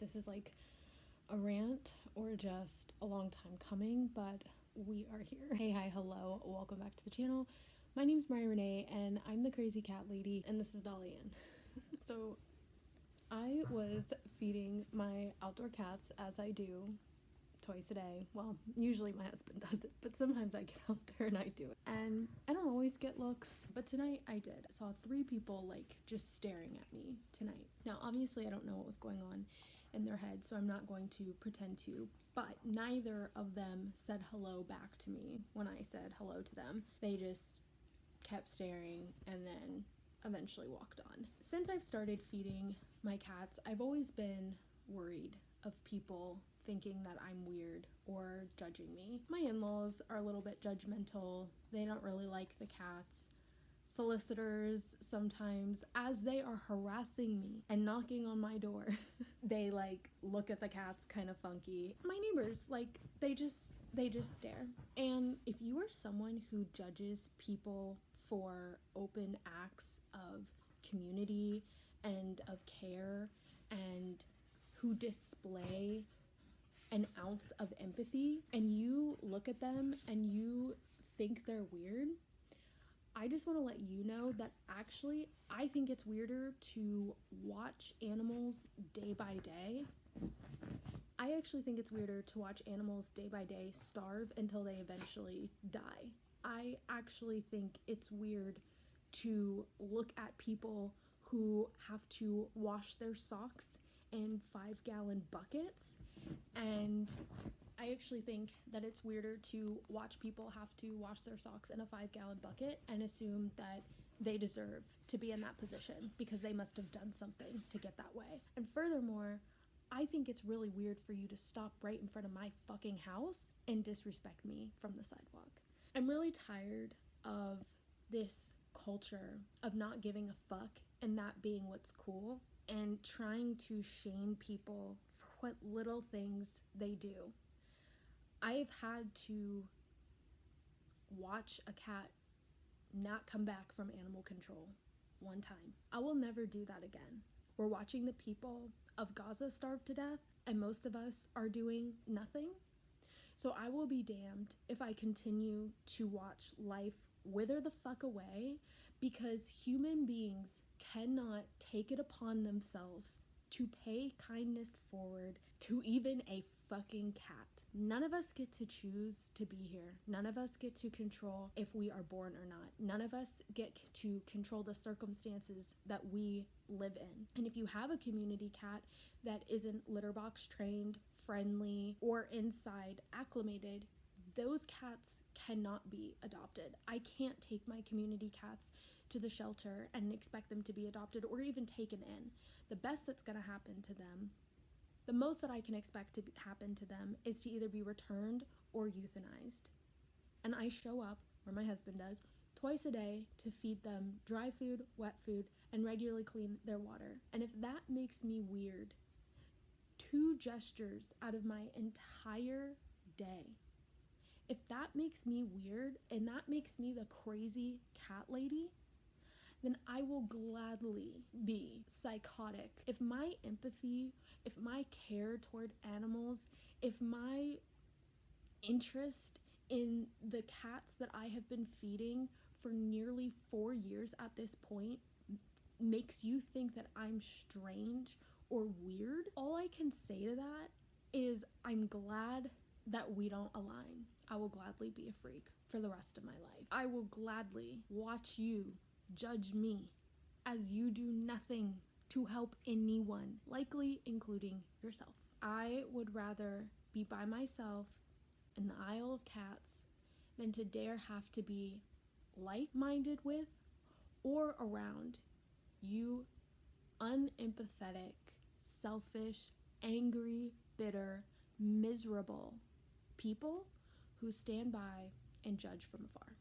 this is like a rant or just a long time coming, but we are here. Hey, hi, hello, welcome back to the channel. My name's Mariah Renee and I'm the crazy cat lady, and this is Dolly Ann. So I was feeding my outdoor cats, as I do twice a day. Well, usually my husband does it, but sometimes I get out there and I do it. And I don't always get looks, but tonight I did. I saw 3 people like just staring at me tonight. Now, obviously I don't know what was going on in their head, so I'm not going to pretend to, but neither of them said hello back to me when I said hello to them. They just kept staring and then eventually walked on. Since I've started feeding my cats, I've always been worried of people thinking that I'm weird or judging me. My in-laws are a little bit judgmental. They don't really like the cats. Solicitors sometimes, as they are harassing me and knocking on my door, they like look at the cats kind of funky. My neighbors, like, they just stare. And if you are someone who judges people for open acts of community and of care and who display an ounce of empathy, and you look at them and you think they're weird, I just want to let you know that actually I think it's weirder to watch animals day by day. I actually think it's weirder to watch animals day by day starve until they eventually die. I actually think it's weird to look at people who have to wash their socks in 5-gallon buckets, and I actually think that it's weirder to watch people have to wash their socks in a 5-gallon bucket and assume that they deserve to be in that position because they must have done something to get that way. And furthermore, I think it's really weird for you to stop right in front of my fucking house and disrespect me from the sidewalk. I'm really tired of this culture of not giving a fuck and that being what's cool, and trying to shame people for what little things they do. I've had to watch a cat not come back from animal control one time. I will never do that again. We're watching the people of Gaza starve to death, and most of us are doing nothing. So I will be damned if I continue to watch life wither the fuck away because human beings cannot take it upon themselves to pay kindness forward to even a fucking cat. None of us get to choose to be here. None of us get to control if we are born or not. None of us get to control the circumstances that we live in. And if you have a community cat that isn't litter box trained, friendly, or inside acclimated, those cats cannot be adopted. I can't take my community cats to the shelter and expect them to be adopted or even taken in. The best that's going to happen to them, the most that I can expect to happen to them, is to either be returned or euthanized. And I show up, or my husband does, twice a day to feed them dry food, wet food, and regularly clean their water. And if that makes me weird, 2 gestures out of my entire day, if that makes me weird and that makes me the crazy cat lady, then I will gladly be psychotic. If my empathy, if my care toward animals, if my interest in the cats that I have been feeding for nearly 4 years at this point makes you think that I'm strange or weird, all I can say to that is I'm glad that we don't align. I will gladly be a freak for the rest of my life. I will gladly watch you judge me as you do nothing to help anyone, likely including yourself. I would rather be by myself in the Isle of Cats than to dare have to be like-minded with or around you unempathetic, selfish, angry, bitter, miserable people who stand by and judge from afar.